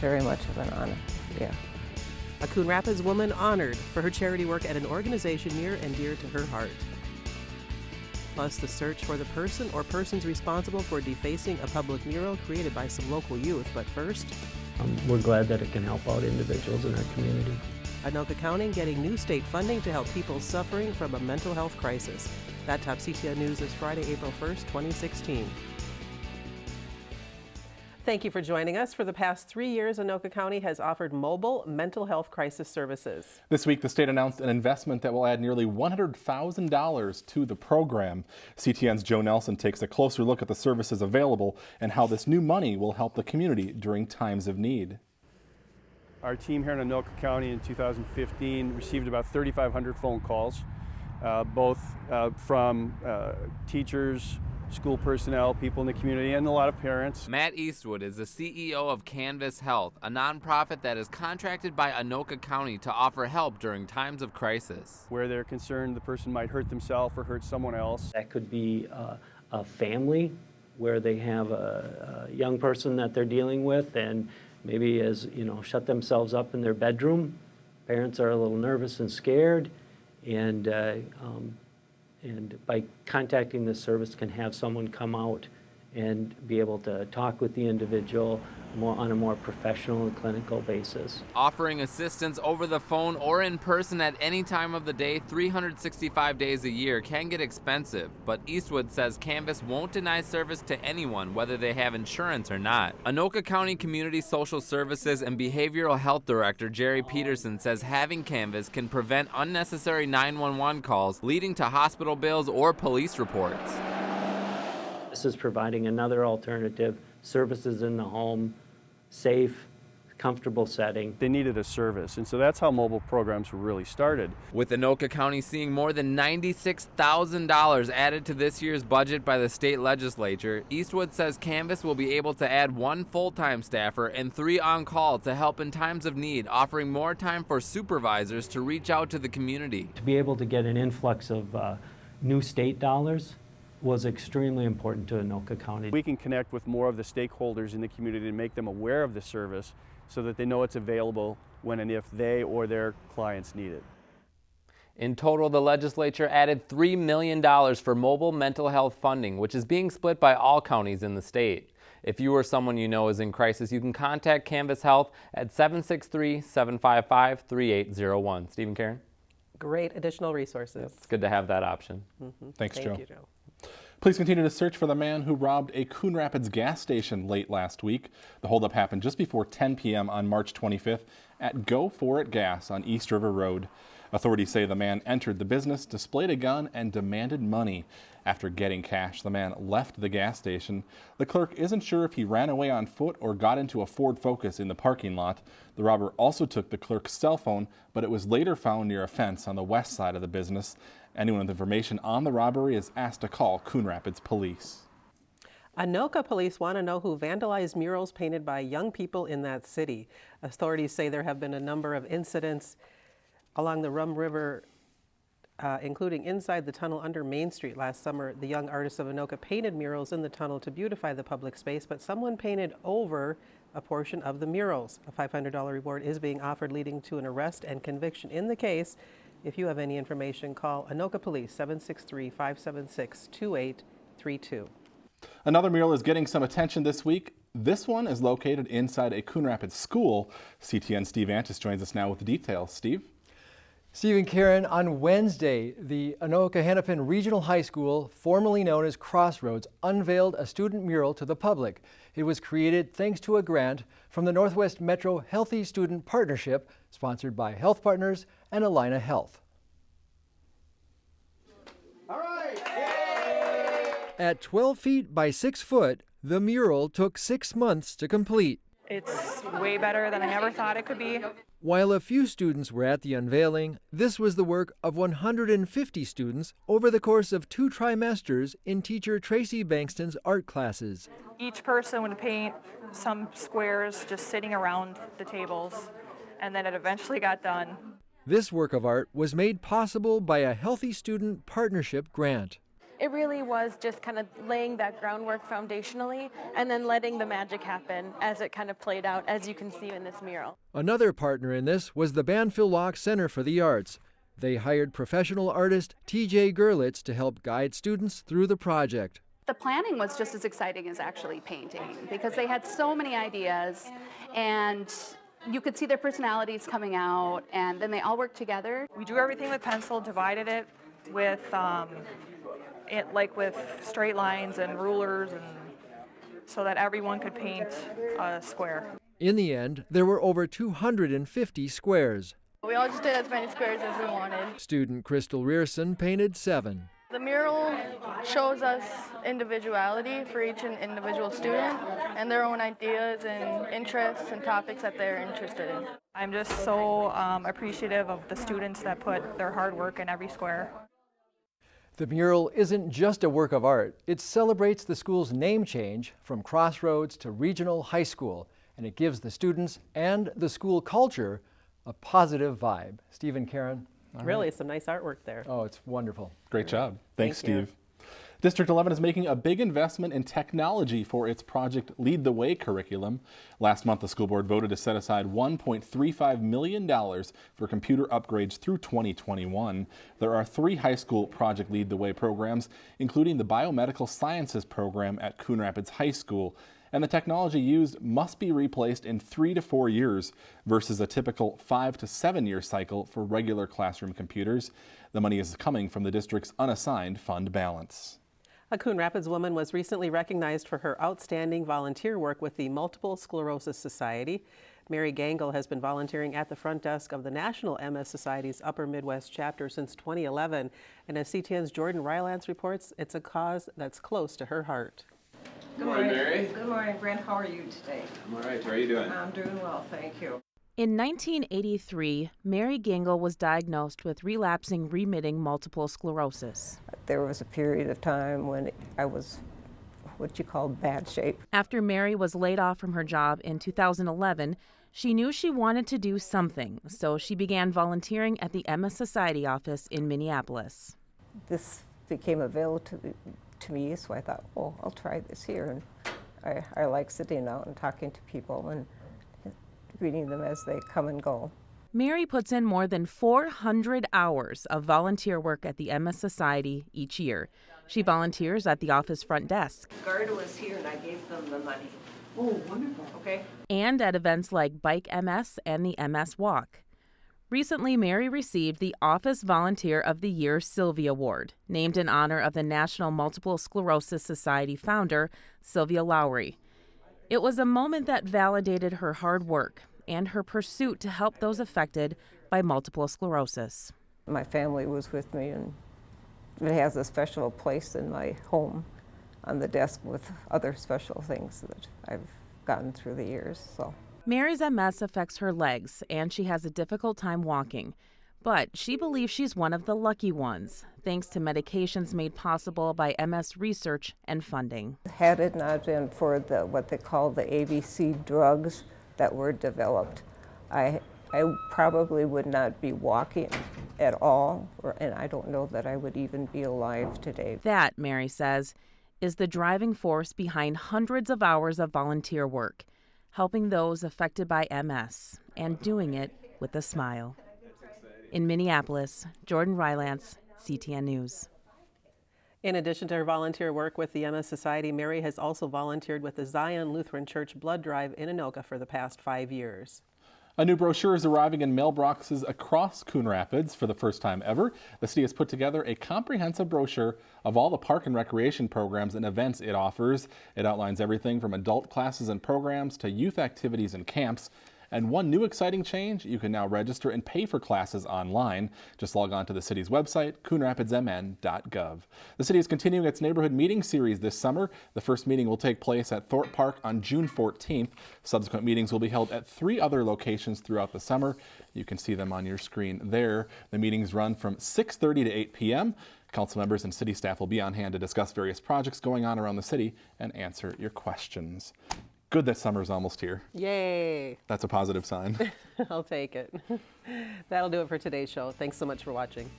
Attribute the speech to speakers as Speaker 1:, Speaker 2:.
Speaker 1: very much of an honor, yeah.
Speaker 2: A Coon Rapids woman honored for her charity work at an organization near and dear to her heart. Plus, the search for the person or persons responsible for defacing a public mural created by some local youth. But first,
Speaker 3: we're glad that it can help out individuals in our community.
Speaker 2: Anoka County getting new state funding to help people suffering from a mental health crisis. That tops CTN News this Friday, April 1st, 2016. Thank you for joining us. For the past 3 years, Anoka County has offered mobile mental health crisis services.
Speaker 4: This week, the state announced an investment that will add nearly $100,000 to the program. CTN's Joe Nelson takes a closer look at the services available and how this new money will help the community during times of need.
Speaker 5: Our team here in Anoka County in 2015 received about 3,500 phone calls, both from teachers, school personnel, people in the community, and a lot of parents.
Speaker 6: Matt Eastwood is the CEO of Canvas Health, a nonprofit that is contracted by Anoka County to offer help during times of crisis.
Speaker 5: Where they're concerned the person might hurt themselves or hurt someone else.
Speaker 3: That could be a family where they have a young person that they're dealing with and maybe shut themselves up in their bedroom. Parents are a little nervous and scared, and by contacting this service can have someone come out and be able to talk with the individual on a more professional and clinical basis.
Speaker 6: Offering assistance over the phone or in person at any time of the day, 365 days a year, can get expensive, but Eastwood says Canvas won't deny service to anyone, whether they have insurance or not. Anoka County Community Social Services and Behavioral Health Director Jerry Peterson says having Canvas can prevent unnecessary 911 calls, leading to hospital bills or police reports.
Speaker 3: This is providing another alternative, services in the home, safe, comfortable setting.
Speaker 5: They needed a service, and so that's how mobile programs were really started.
Speaker 6: With Anoka County seeing more than $96,000 added to this year's budget by the state legislature, Eastwood says Canvas will be able to add 1 full-time staffer and 3 on-call to help in times of need, offering more time for supervisors to reach out to the community.
Speaker 3: To be able to get an influx of new state dollars was extremely important to Anoka County.
Speaker 5: We can connect with more of the stakeholders in the community and make them aware of the service so that they know it's available when and if they or their clients need it.
Speaker 6: In total, the legislature added $3 million for mobile mental health funding, which is being split by all counties in the state. If you or someone you know is in crisis, you can contact Canvas Health at 763-755-3801. Stephen, Karen?
Speaker 2: Great additional resources.
Speaker 6: It's good to have that option.
Speaker 4: Thanks, Joe.
Speaker 2: Thank you, Joe.
Speaker 4: Police continue to search for the man who robbed a Coon Rapids gas station late last week. The holdup happened just before 10 p.m. on March 25th at Go For It Gas on East River Road. Authorities say the man entered the business, displayed a gun, and demanded money. After getting cash, the man left the gas station. The clerk isn't sure if he ran away on foot or got into a Ford Focus in the parking lot. The robber also took the clerk's cell phone, but it was later found near a fence on the west side of the business. Anyone with information on the robbery is asked to call Coon Rapids Police.
Speaker 2: Anoka police want to know who vandalized murals painted by young people in that city. Authorities say there have been a number of incidents along the Rum River, including inside the tunnel under Main Street last summer. The young artists of Anoka painted murals in the tunnel to beautify the public space, but someone painted over a portion of the murals. A $500 reward is being offered, leading to an arrest and conviction in the case. If you have any information, call Anoka Police 763-576-2832.
Speaker 4: Another mural is getting some attention this week. This one is located inside a Coon Rapids school. CTN Steve Antis joins us now with the details. Steve?
Speaker 7: Steve and Karen, on Wednesday, the Anoka-Hennepin Regional High School, formerly known as Crossroads, unveiled a student mural to the public. It was created thanks to a grant from the Northwest Metro Healthy Student Partnership, sponsored by Health Partners and Alina Health.
Speaker 8: All right.
Speaker 7: At 12 feet by 6 foot, the mural took 6 months to complete.
Speaker 9: It's way better than I ever thought it could be.
Speaker 7: While a few students were at the unveiling, this was the work of 150 students over the course of 2 trimesters in teacher Tracy Bankston's art classes.
Speaker 9: Each person would paint some squares just sitting around the tables, and then it eventually got done.
Speaker 7: This work of art was made possible by a Healthy Student Partnership grant.
Speaker 8: it really was just kind of laying that groundwork foundationally and then letting the magic happen as it kind of played out, as you can see in this mural.
Speaker 7: Another partner in this was the Banfield Center for the Arts. They hired professional artist T.J. Gerlitz to help guide students through the project.
Speaker 10: The planning was just as exciting as actually painting because they had so many ideas and you could see their personalities coming out, and then they all worked together.
Speaker 9: We drew everything with pencil, divided it with with straight lines and rulers, and so that everyone could paint a square.
Speaker 7: In the end, there were over 250 squares.
Speaker 11: We all just did as many squares as we wanted.
Speaker 7: Student Crystal Rearson painted 7.
Speaker 11: The mural shows us individuality for each individual student and their own ideas and interests and topics that they're interested in.
Speaker 9: I'm just so appreciative of the students that put their hard work in every square.
Speaker 7: The mural isn't just a work of art. It celebrates the school's name change from Crossroads to Regional High School, and it gives the students and the school culture a positive vibe. Steve and Karen.
Speaker 2: Really, some nice artwork there.
Speaker 7: Oh, it's wonderful.
Speaker 4: Great job. Thanks,
Speaker 2: Thank you.
Speaker 4: Steve. District 11 is making a big investment in technology for its Project Lead the Way curriculum. Last month, the school board voted to set aside $1.35 million for computer upgrades through 2021. There are 3 high school Project Lead the Way programs, including the Biomedical Sciences program at Coon Rapids High School. And the technology used must be replaced in 3 to 4 years versus a typical 5 to 7 year cycle for regular classroom computers. The money is coming from the district's unassigned fund balance.
Speaker 2: A Coon Rapids woman was recently recognized for her outstanding volunteer work with the Multiple Sclerosis Society. Mary Gangle has been volunteering at the front desk of the National MS Society's Upper Midwest chapter since 2011. And as CTN's Jordan Rylance reports, it's a cause that's close to her heart.
Speaker 12: Good morning, Mary.
Speaker 13: Good morning, Brent. How are you today?
Speaker 12: I'm all right. How are you doing?
Speaker 13: I'm doing well, thank you.
Speaker 14: In 1983, Mary Gangle was diagnosed with relapsing remitting multiple sclerosis.
Speaker 1: There was a period of time when I was what you call bad shape.
Speaker 14: After Mary was laid off from her job in 2011, she knew she wanted to do something, so she began volunteering at the MS Society office in Minneapolis.
Speaker 1: This became available to me, so I thought, oh, I'll try this here. And I like sitting out and talking to people and greeting them as they come and go.
Speaker 14: Mary puts in more than 400 hours of volunteer work at the MS Society each year. She volunteers at the office front desk.
Speaker 13: Garda was here and I gave them the money. Oh, wonderful. Okay.
Speaker 14: And at events like Bike MS and the MS Walk. Recently, Mary received the Office Volunteer of the Year Sylvia Award, named in honor of the National Multiple Sclerosis Society founder, Sylvia Lowry. It was a moment that validated her hard work and her pursuit to help those affected by multiple sclerosis.
Speaker 1: My family was with me, and it has a special place in my home on the desk with other special things that I've gotten through the years. So.
Speaker 14: Mary's MS affects her legs, and she has a difficult time walking. But she believes she's one of the lucky ones, thanks to medications made possible by MS research and funding.
Speaker 1: Had it not been for what they call the ABC drugs that were developed, I probably would not be walking at all, and I don't know that I would even be alive today.
Speaker 14: That, Mary says, is the driving force behind hundreds of hours of volunteer work, helping those affected by MS, and doing it with a smile. In Minneapolis, Jordan Rylance, CTN News.
Speaker 2: In addition to her volunteer work with the MS Society, Mary has also volunteered with the Zion Lutheran Church Blood Drive in Anoka for the past 5 years.
Speaker 4: A new brochure is arriving in mailboxes across Coon Rapids for the first time ever. The city has put together a comprehensive brochure of all the park and recreation programs and events it offers. It outlines everything from adult classes and programs to youth activities and camps. And one new exciting change, you can now register and pay for classes online. Just log on to the city's website, coonrapidsmn.gov. The city is continuing its neighborhood meeting series this summer. The first meeting will take place at Thorpe Park on June 14th. Subsequent meetings will be held at 3 other locations throughout the summer. You can see them on your screen there. The meetings run from 6:30 to 8 p.m. Council members and city staff will be on hand to discuss various projects going on around the city and answer your questions. Good that summer's almost here.
Speaker 2: Yay!
Speaker 4: That's a positive sign.
Speaker 2: I'll take it. That'll do it for today's show. Thanks so much for watching.